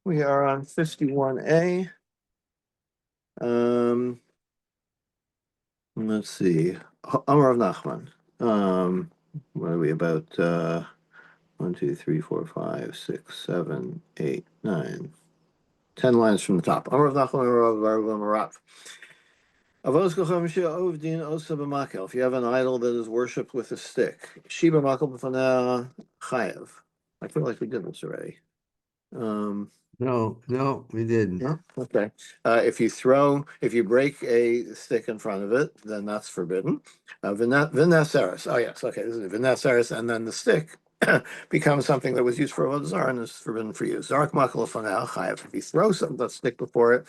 We are on 51A. Um, let's see. Amar of Nachman. What are we about? 1, 2, 3, 4, 5, 6, 7, 8, 9, 10 lines from the top. Amar of Nachman, Amar of Marav. If you have an idol that is worshipped with a stick, Shiba Makel B'fanea Chayev. I feel like we did this already. Um, No, we didn't. No? Okay. If you break a stick in front of it, then that's forbidden. Vinnaceris. Oh, yes. Okay. This is vinnaceris. And then the stick becomes something that was used for Avodah Zarah and is forbidden for use. Zark makal fanel chayav. If you throw something, that stick before it,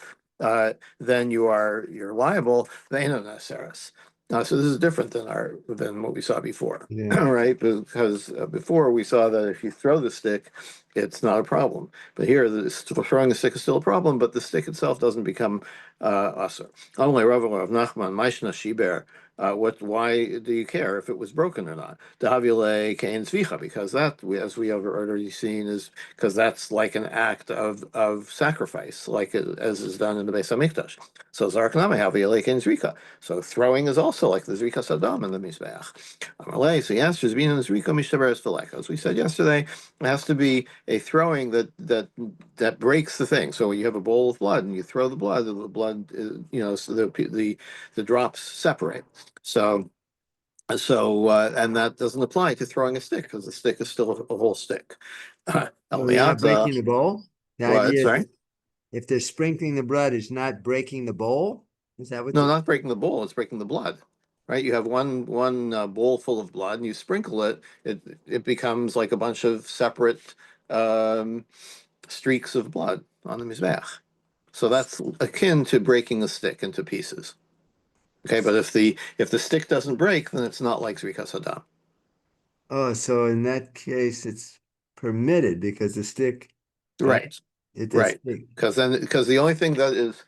then you're liable. Vinnaceris. So this is different than what we saw before, Yeah. right? Because before we saw that if you throw the stick, it's not a problem. But here, throwing the stick is still a problem, but the stick itself doesn't become usher. Only Rav Nachman, Maishna Shiber. Why do you care if it was broken or not? Dahavile Kain Zvicha, because as we have already seen, is because that's like an act of sacrifice, as is done in the Beis Hamikdash. So Zarkname Havile Kain Zrika. So throwing is also like the Zrika Saddam in the Mizbeach. Amalei. So yes, there's been in Zrika Mishtaberes Velek. As we said yesterday, it has to be a throwing that breaks the thing. So when you have a bowl of blood and you throw the blood is, so the drops separate. So and that doesn't apply to throwing a stick because the stick is still a whole stick. El So they're not Miata, breaking the bowl? The what? idea is Sorry, if they're sprinkling the blood, it's not breaking the bowl? Is that what no, the not breaking the bowl. It's breaking the blood. Right, you have one bowl full of blood, and you sprinkle it. It becomes like a bunch of separate um, streaks of blood on the mizbeach. So that's akin to breaking the stick into pieces. Okay, but if the stick doesn't break, then it's not like Zrika Saddam. Oh, so in that case it's permitted because the stick uh, Right, it's right. Because the only thing that is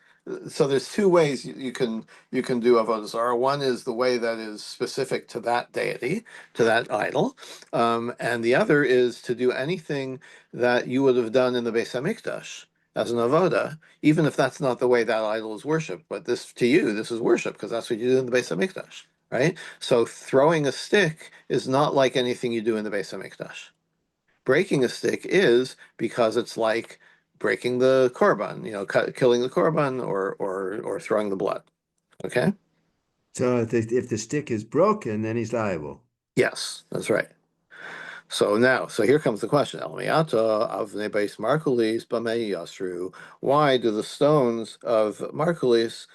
so there's two ways you can do avodah zarah. One is the way that is specific to that deity, to that idol, and the other is to do anything that you would have done in the Beis Hamikdash as an avodah, even if that's not the way that idol is worshipped. But this to you, this is worship because that's what you do in the Beis Hamikdash, right? So throwing a stick is not like anything you do in the Beis Hamikdash. Breaking a stick is because it's like breaking the korban, killing the korban or throwing the blood. Okay? so if the stick is broken, then he's liable. Yes, that's right. So here comes the question. Elmiata avnei beis Markulis b'mei yasru. Why do the stones of Markulis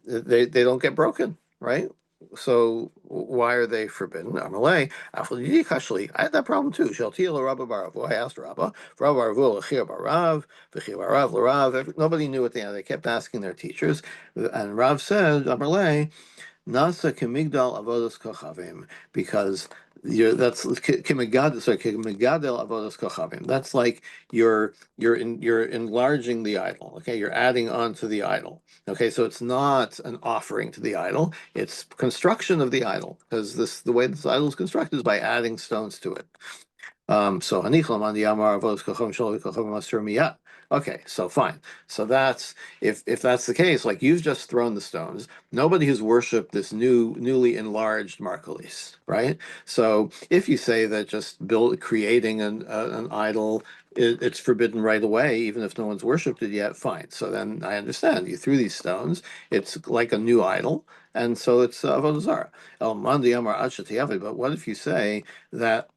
they don't get broken, right? So why are they forbidden? Amalei, Afli, I had that problem too. Shaltiel Rabba Baravu. I asked Rabba, Rabba Baravu, Lechir Barav, V'chir Barav, Larav. Nobody knew what they kept asking their teachers. And Rav said, Amalei, Nasa Kimigdal Avodas Kochavim, because that's Kimigadel, sorry, Kimigadel Avodas Kochavim. That's like you're enlarging the idol. Okay, you're adding on to the idol. Okay, so it's not an offering to the idol; it's construction of the idol, because the way this idol is constructed is by adding stones to it. So Hanichlam on the Yamar Avos Kochom Shol Kochom Master Miyat. Okay, so fine. So that's if that's the case, like you've just thrown the stones, nobody has worshipped this newly enlarged Markolis, right? So if you say that just creating an idol, it's forbidden right away, even if no one's worshipped it yet, fine. So then I understand. You threw these stones, it's like a new idol, and so it's Avodah Zarah. El Mandi Yamar Ad Shetiyavi. But what if you say that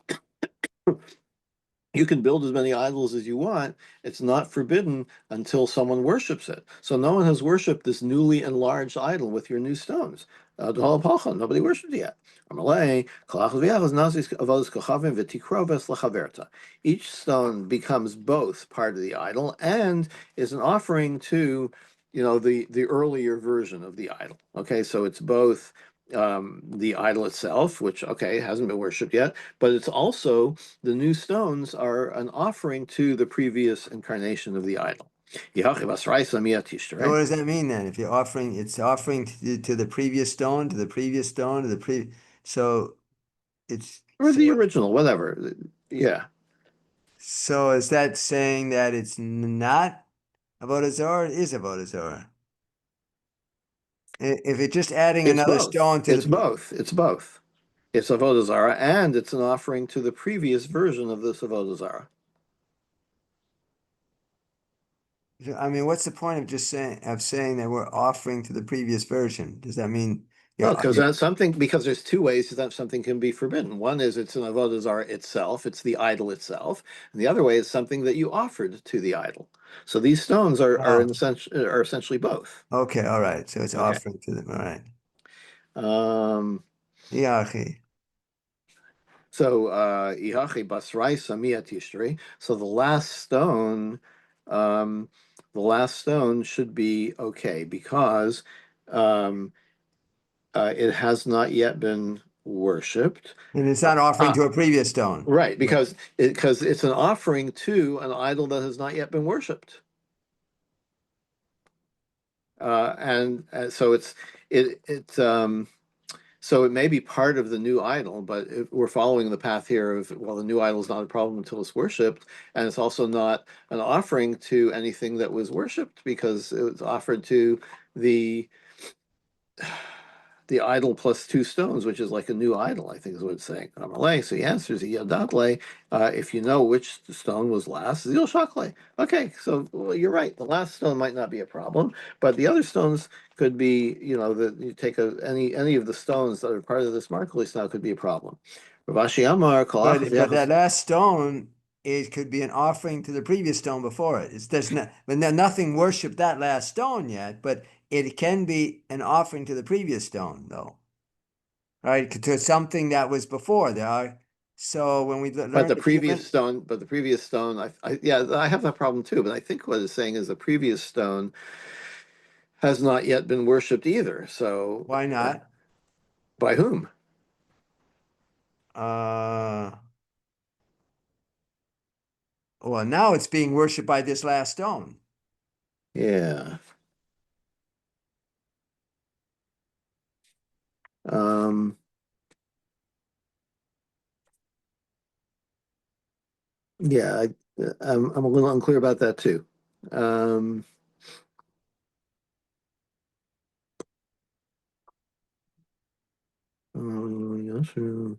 you can build as many idols as you want. It's not forbidden until someone worships it. So no one has worshipped this newly enlarged idol with your new stones. Nobody worshipped it yet. Each stone becomes both part of the idol and is an offering to, the earlier version of the idol. Okay, so it's both the idol itself, which hasn't been worshipped yet, but it's also the new stones are an offering to the previous incarnation of the idol. So what does that mean then? If you're offering, it's offering to the previous stone, to the previous stone, to the so it's Or so the original, whatever. Yeah. So is that saying that it's not Avodah Zarah? It is Avodah Zarah. If it's just adding It's another both. stone to It's the, both. It's both. It's Avodah Zarah, and it's an offering to the previous version of this Avodah Zarah. I mean, what's the point of just saying that we're offering to the previous version? Does that mean Oh, yeah, because that's something. Because there's two ways that something can be forbidden. One is it's an avodah zarah itself; it's the idol itself, and the other way is something that you offered to the idol. So these stones oh, are essentially both. okay, all right. So it's Okay. offering to them. All right. Um, Yeah, okay. so ihachi basrai samia tishrei. So um, the last stone should be okay because um, it has not yet been worshipped. And it's not offering Uh, to a previous stone. Right, Right. because it's an offering to an idol that has not yet been worshipped, and so it's so it may be part of the new idol, but if we're following the path here of well, the new idol is not a problem until it's worshipped, and it's also not an offering to anything that was worshipped because it was offered to the the idol plus two stones, which is like a new idol, I think is what it's saying. Amalei. So he answers, Yadatle, if you know which stone was last, Zil Shakle. Okay, so well, you're right. The last stone might not be a problem, but the other stones could be, that you take any of the stones that are part of this Markleys now could be a problem. Ravashi Amar, But that last stone it could be an offering to the previous stone before it. It's there's no, but nothing worship that last stone yet, but it can be an offering to the previous stone though. Right? To something that was before there are. So when we learn the different, but the previous stone, yeah, I have that problem too. But I think what it's saying is the previous stone has not yet been worshipped either. So why not? by whom? Uh, well, now it's being worshipped by this last stone. Yeah. Um, yeah, I'm a little unclear about that too. Um, yeah, sure.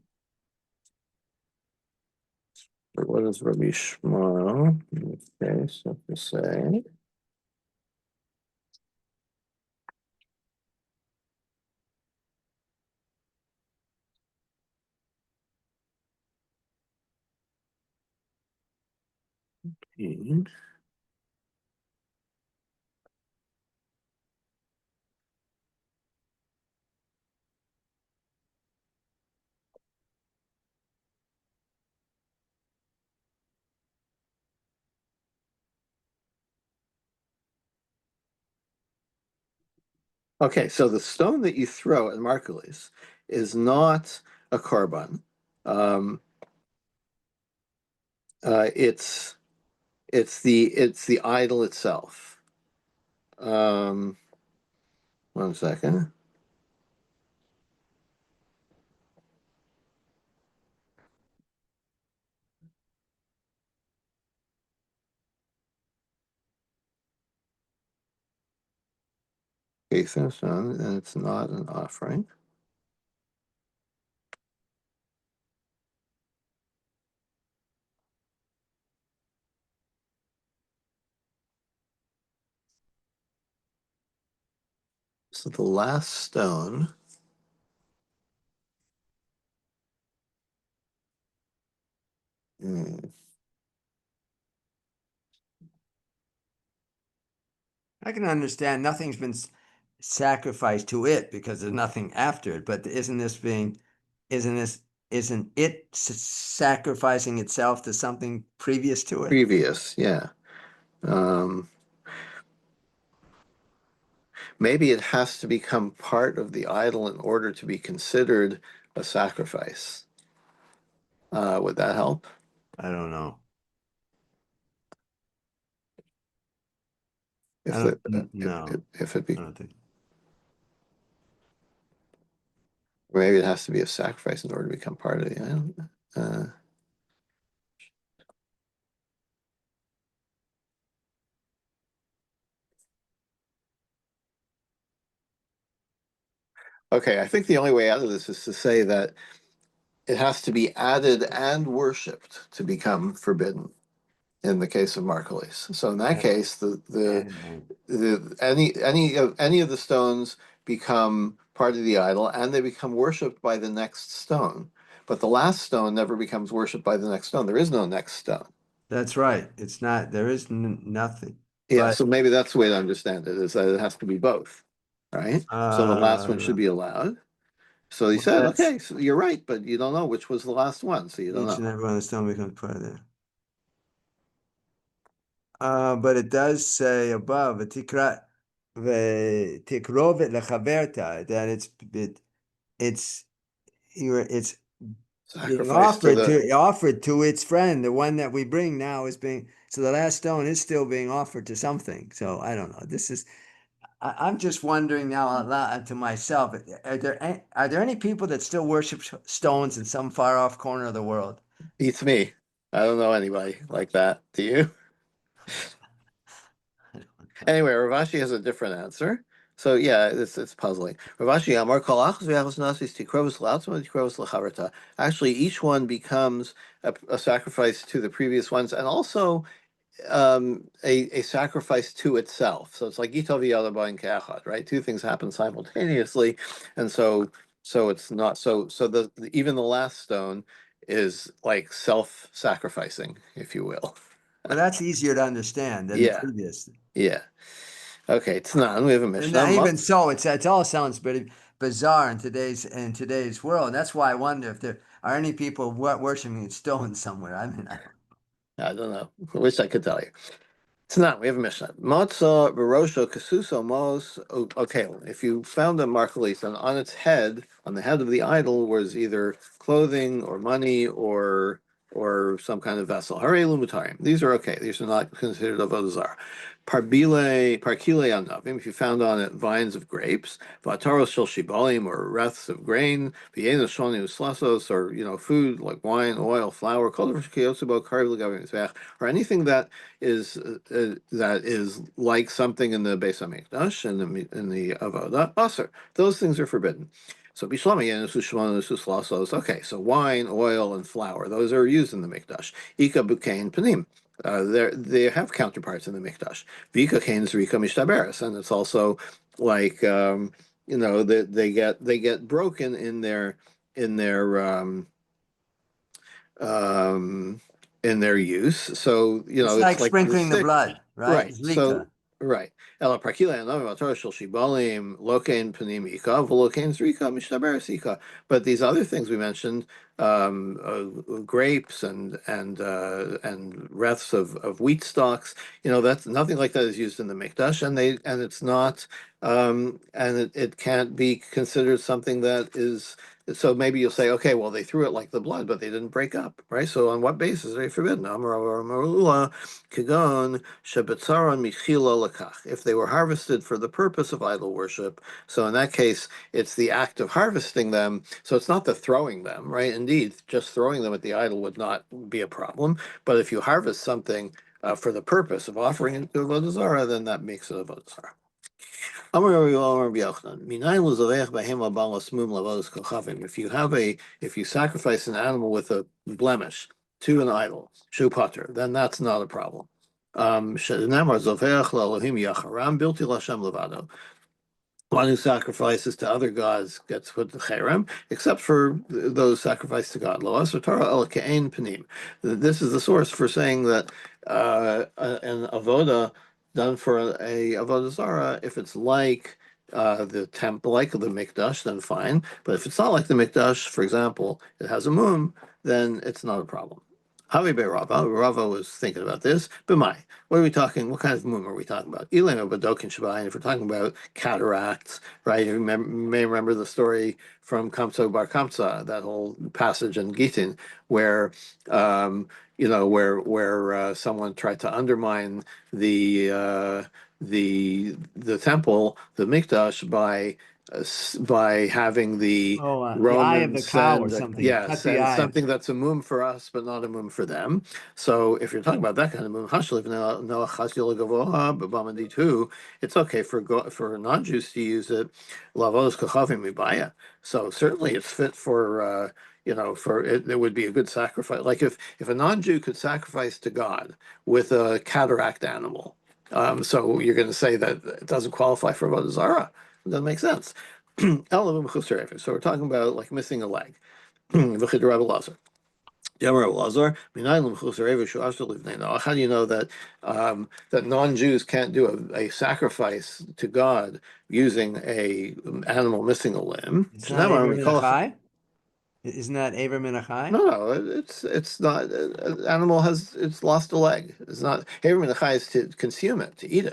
What is Rabbi Shmuel? Okay, so to say. Okay, so the stone that you throw at Margulies is not a korban. Um, it's it's the idol itself. Um, one second. Okay, stone, and it's not an offering. So the last stone. Hmm. I can understand nothing's been sacrificed to it because there's nothing after it. But isn't this, isn't it sacrificing itself to something previous to it? Previous, yeah. Um, maybe it has to become part of the idol in order to be considered a sacrifice. Would that help? I don't know. I If don't the no. if it be I don't think. maybe it has to be a sacrifice in order to become part of the idol. Uh, Okay, I think the only way out of this is to say that it has to be added and worshipped to become forbidden in the case of Margulies. So in that And, case, and any of the stones become part of the idol and they become worshipped by the next stone. But the last stone never becomes worshipped by the next stone. There is no next stone. that's right. It's not, there is n nothing. Yeah, But so maybe that's the way to understand it, is that it has to be both, right? So the last one should uh be allowed. So he well, said, that's okay, so you're right, but you don't know which was the last one, so you don't each know. and every one of the stone becomes part of there. But it does say above, "V'tikra v'tikrovet lechaverta," that it's it's being Sacrifice to the offered to its friend. The one that we bring now is being, so the last stone is still being offered to something. So I don't know. This is, I'm just wondering now out loud to myself, are there any people that still worship stones in some far off corner of the world? beats me. I don't know anybody like that. Do you? I don't know. Anyway, Ravashi has a different answer. So yeah, it's puzzling. Ravashi Amar Kol Achos V'Achos Nasis Tikrovos L'Atzma Tikrovos L'Chavata. Actually, each one becomes a sacrifice to the previous ones, and also a sacrifice to itself. So it's like Gitov Yalaba and Keachad, right? Two things happen simultaneously, and so it's not so even the last stone is like self-sacrificing, if you will. Well, that's easier to understand than the Yeah, previous. yeah. Okay, Tanan, we have a And Mishnah. even so, it all sounds pretty bizarre in today's world. That's why I wonder if there are any people worshiping stones somewhere. I mean, I don't know. I wish I could tell you. It's not. We have a Mishnah. Matzah, Barosho, Kasuso, Mos. Okay, if you found a markalis and on its head, on the head of the idol, was either clothing or money or some kind of vessel. Harelu mutarim. These are okay. These are not considered avodah zarah. Parkile anavim. If you found on it vines of grapes, vataros shel shibalim or wreaths of grain, v'yenos shoni uslasos or food like wine, oil, flour, kol kiyotsubo karv l'gavim mizbeach, or anything that is like something in the Beis Hamikdash and in the Avodah Aser. Those things are forbidden. So okay, so wine, oil, and flour, those are used in the Mikdash. Ika bukain panim. They have counterparts in the Mikdash. Vika kain zrika mishtaberes, and it's also like they get broken in their um, in their use. So it's like it's like the sprinkling the stick, blood, right? right? Zrika. So right. Ela prakila anam atar shel shibalim lokein panim ika v'lokein zrika mishtaberes ika. But these other things we mentioned, grapes and wreaths of wheat stalks, that's nothing like that is used in the mikdash, and it's not, and it can't be considered something that is. So maybe you'll say, okay, well, they threw it like the blood, but they didn't break up, right? So on what basis are they forbidden? Kagon shebetzaron michila lakach. If they were harvested for the purpose of idol worship, so in that case, it's the act of harvesting them. So it's not the throwing them, right? Indeed, just throwing them at the idol would not be a problem. But if you harvest something for the purpose of offering it to Avodah Zarah, then that makes it Avodah Zarah. If you sacrifice an animal with a blemish to an idol, shu pater, then that's not a problem. One who sacrifices to other gods gets put to cherem, except for those sacrificed to God. Lo asur Torah el ke'ein panim. This is the source for saying that an avoda done for a avodah zara, if it's like the temple, like the mikdash, then fine. But if it's not like the mikdash, for example, it has a mum, then it's not a problem. Havi be Rava. Rava was thinking about this. B'mai. What are we talking? What kind of mum are we talking about? Ilema Badokin Shabai. If we're talking about cataracts, right? You may remember the story from Kamsa Bar Kamsa, that whole passage in Gitin, where where someone tried to undermine the the temple, the Mikdash, by by having the Oh, the eye of Romans the cow or send something. You cut the send eye of. something that's a mum for us, but not a mum for them. So if you're talking about that kind of mum, too, it's okay for non-Jews to use it. Lavos kochavim mibaya. So certainly it's fit for for it. There would be a good sacrifice. Like if a non-Jew could sacrifice to God with a cataract animal. So you're going to say that it doesn't qualify for Avodah Zarah. It doesn't make sense. So we're talking about like missing a leg. How do you know that that non-Jews can't do a sacrifice to God using a animal missing a limb? It's not Aver Minachai? Isn't that Aver No, Minachai? no, it's not. Animal has it's lost a leg. It's not. Haver is to consume it, to eat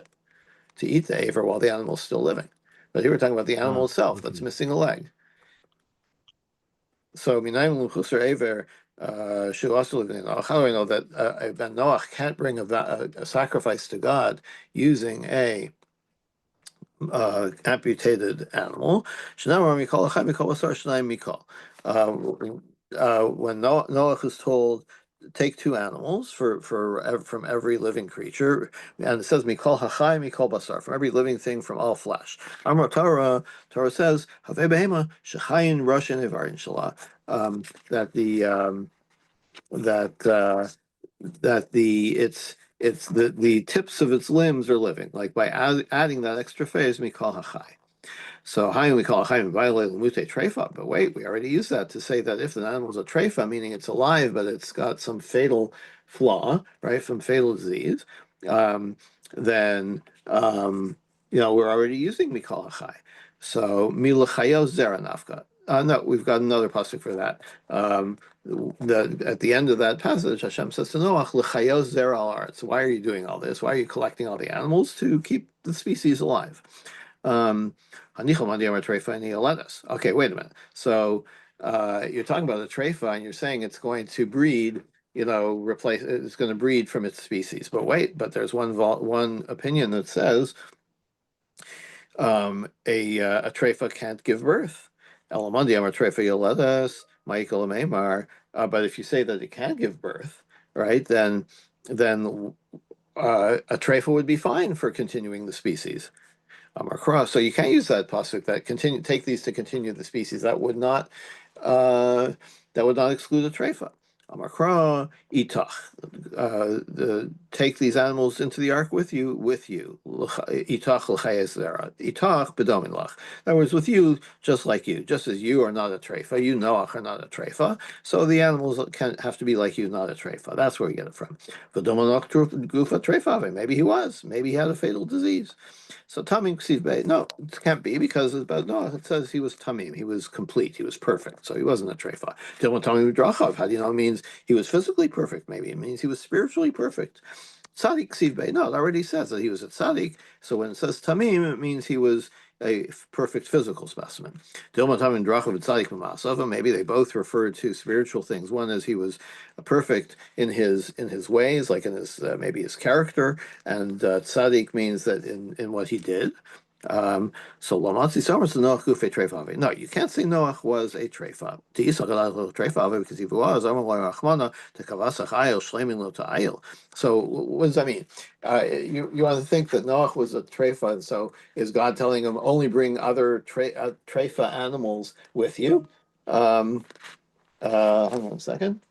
the aver while the animal's still living. But here we're talking about the animal Oh, itself that's okay. missing a leg. So minayim l'chuser aver shu also living. How do I know that a ben Noach can't bring a sacrifice to God using a amputated animal? When Noach is told take two animals from every living creature, and it says mikol hachai mikol basar, from every living thing from all flesh. Amar Torah says havei behema shechayin roshin ivarin shalah, that that it's the tips of its limbs are living, like by adding that extra phase mikol hachai. So Hayim we call it Hayim violate Lamute Trefa, but wait, we already used that to say that if an animal is a Trefa, meaning it's alive, but it's got some fatal flaw, right, some fatal disease, um, then we're already using Mikol Hachai. So Milachayos Zera Nafka. No, we've got another pasuk for that. At the end of that passage, Hashem says to Noach, "L'chayos zera al aretz." Why are you doing all this? Why are you collecting all the animals to keep the species alive? Um, Okay, wait a minute. So you're talking about a treifa, and you're saying it's going to breed, replace it's going to breed from its species. But wait, but there's one opinion that says a treifa can't give birth. Elamandi amar treifa yoledes, Michael Amemar. But if you say that it can give birth, right, then a treifa would be fine for continuing the species. Across. So you can't use that pasuk that take these to continue the species. Uh, that would not exclude a treifa. Amakra itach. Take these animals into the ark with you. Itach l'chayes zera. Itach bedomin lach. In other words, with you, just like you, just as you are not a treifa, you Noach are not a treifa. So the animals can have to be like you, not a treifa. That's where we get it from. V'domonok gufa treifa. Maybe he was. Maybe he had a fatal disease. So Tamim Ksiv Bey, no, it can't be because it says he was Tamim, he was complete, he was perfect, so he wasn't a Treifa. Dilma Tamim Drachav, how do you know it means he was physically perfect? Maybe it means he was spiritually perfect. Tzaddik Ksiv Bey, no, it already says that he was a Tzaddik, so when it says Tamim, it means he was a perfect physical specimen. Dilma Tamim Drachav and Tzaddik Mamasava, maybe they both refer to spiritual things. One is he was perfect in his ways, like in his maybe his character, and tzaddik means that in what he did. So Lamatzi Somers to Noach Gufe Trefave. No, you can't say Noach was a Trefa. Trefave because if he was, Rachmana to Kavasach Ayil Shlemin Lo to Ayil. So what does that mean? You want to think that Noach was a Trefa, and so is God telling him only bring other Trefa animals with you? Hang on a second.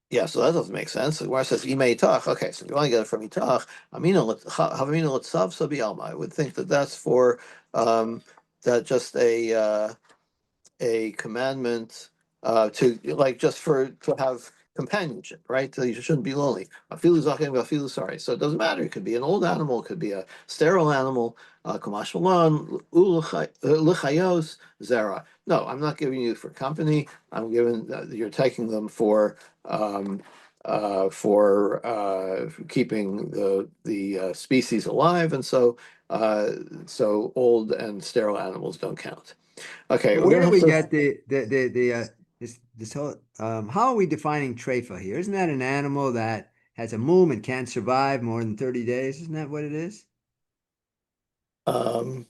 Yeah, so that doesn't make sense. The Gemara says Imei Itach. Okay, so if you want to get it from Itach, Havamina Letzav Sabi Alma. I would think that that's for that just a commandment to like just for to have companionship, right? So you shouldn't be lonely. Afilu zachem, afilu sorry. So it doesn't matter. It could be an old animal, it could be a sterile animal. Kamash malan, l'chayos zera. No, I'm not giving you for company. I'm giving you're taking them for keeping the species alive, and so old and sterile animals don't count. Okay, But we're where gonna do have we to. get the this whole how are we defining treifa here? Isn't that an animal that has a mum and can't survive more than 30 days? Isn't that what it is? Um,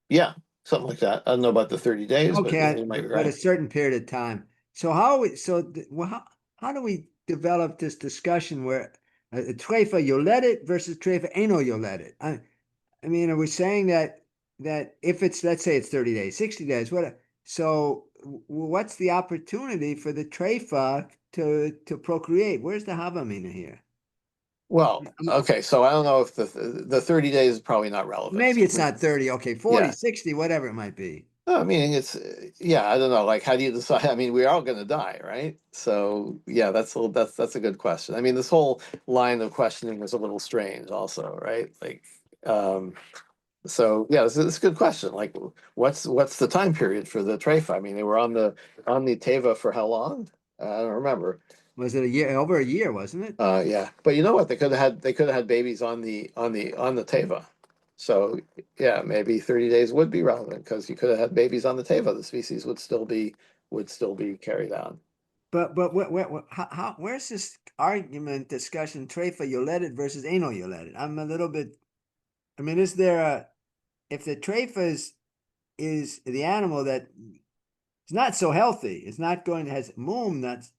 yeah, something like that. I don't know about the 30 days, but yeah, Okay, you might be but a right. certain period of time. So how are we well, how do we develop this discussion where treifa yoledet versus treifa eno yoledet? I mean, are we saying that if it's, let's say it's 30 days, 60 days, what, so what's the opportunity for the treifa to procreate? Where's the havamina here? Well, I mean, okay, so I don't know if the 30 days is probably not relevant. maybe it's not 30, okay, 40, Yeah. 60, whatever it might be. No, I mean, yeah, I don't know. Like, how do you decide? I mean, we're all going to die, right? So, yeah, that's a good question. I mean, this whole line of questioning was a little strange, also, right? Like, um, so yeah, it's a good question. Like, what's the time period for the treifa? I mean, they were on the teva for how long? I don't remember. Was it a year, over a year, wasn't it? Yeah, but you know what? They could have had babies on the teva. So yeah, maybe 30 days would be relevant because you could have had babies on the teva. The species would still be carried on. But where's this argument discussion treifa yoledet versus ano yoledet? I'm a little bit, I mean, is there a, if the treifa is the animal that it's not so healthy. It's not going to has mum. That's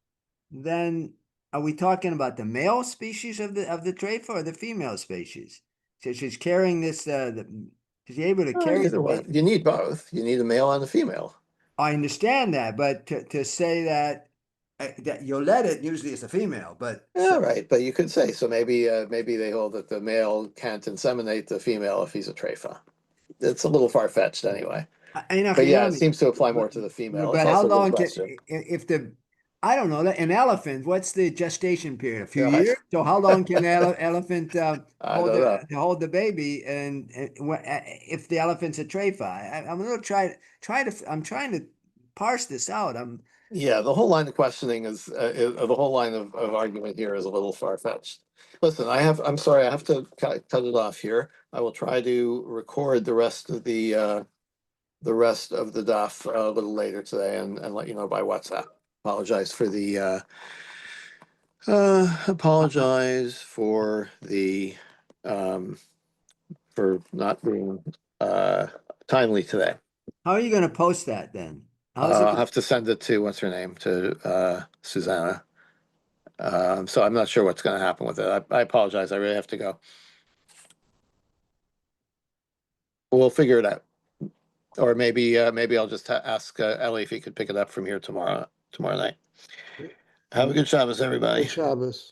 then are we talking about the male species of the treifa or the female species? So she's carrying this. She's able to carry Either the way, baby. you need both. You need a male and a female. I understand that, but to say that you'll let it usually it's a female. But so Yeah, right. But you could say so. Maybe they hold that the male can't inseminate the female if he's a treifa. It's a little far fetched anyway. But yeah, it Inachinami. seems to apply more But to the female. It's how also a good long can question. if the I don't know an elephant? What's the gestation period? A few Yeah, years. So how long can the elephant I don't know. hold the baby? If the elephant's a treifa, I'm gonna try to I'm trying to parse this out. Yeah, the whole line of questioning the whole line of argument here is a little far-fetched. Listen, I'm sorry, I have to cut it off here. I will try to record the rest of the daf a little later today and let you know by WhatsApp. Apologize for the apologize um for not being uh timely today. How are you gonna post that then? How's it? I'll have to send it to what's her name to Susanna. So I'm not sure what's going to happen with it. I apologize. I really have to go. We'll figure it out, or maybe I'll just ask Ellie if he could pick it up from here tomorrow night. Have a good Shabbos, everybody. Good Shabbos.